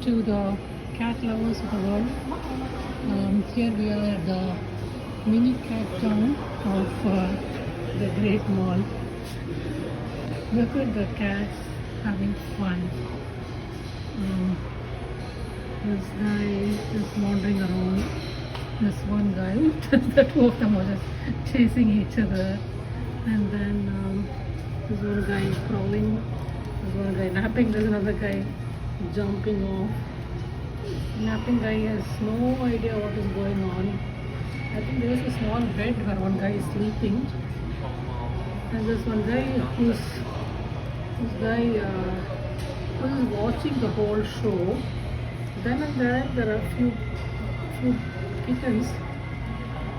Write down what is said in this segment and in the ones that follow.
to the cat lovers of the world. Here we are at the mini cat town of the Great Mall. Look at the cats having fun. This guy is wandering around. This one guy, the two of them are just chasing each other. And then this one guy is crawling. There's one guy napping. There's another guy jumping off. Napping guy has no idea what is going on. I think there is a small bed where one guy is sleeping. And there's one guy who's watching the whole show. Then and there are few kittens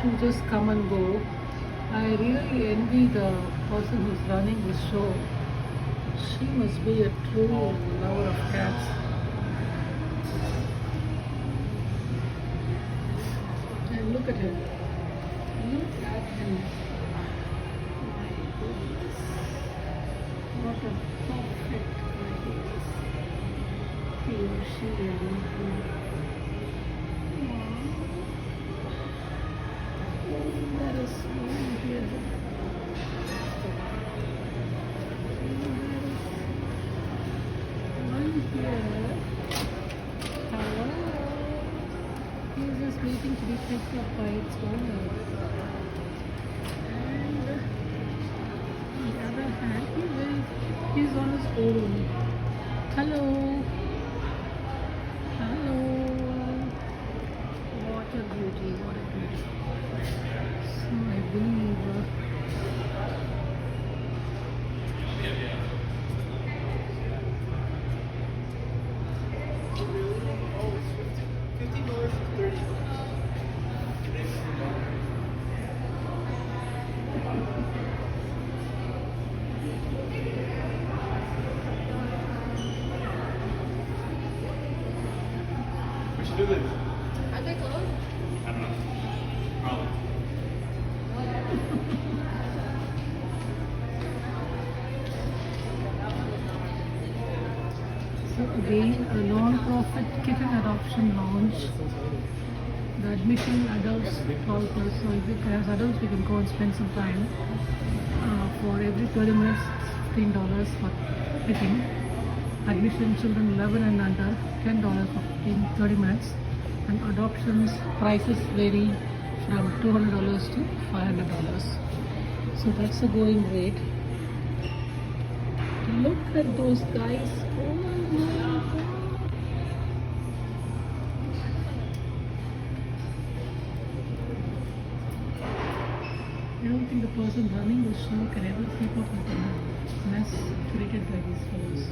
who just come and go. I really envy the person who's running this show. She must be a true lover of cats. And look at him. Look at him. My goodness. What a perfect guy he or she is. That is so beautiful. Hello. He's just waiting to be picked up by its owner. And on the other hand, he's on his own. Hello. Hello. What a beauty, what a beauty. So I believe do this? are they closed? I don't know. Probably. So again, a non-profit kitten adoption launch. The admission adults 12 plus. So if it has adults, we can go and spend some time. For every 30 minutes, $15 for kitting. Admission children 11 and under, $10 for 30 minutes. And adoptions prices vary from $200 to $500. So that's the going rate. Look at those guys. Oh my God. I don't think the person running the show can ever keep up with the mess created by these fellows.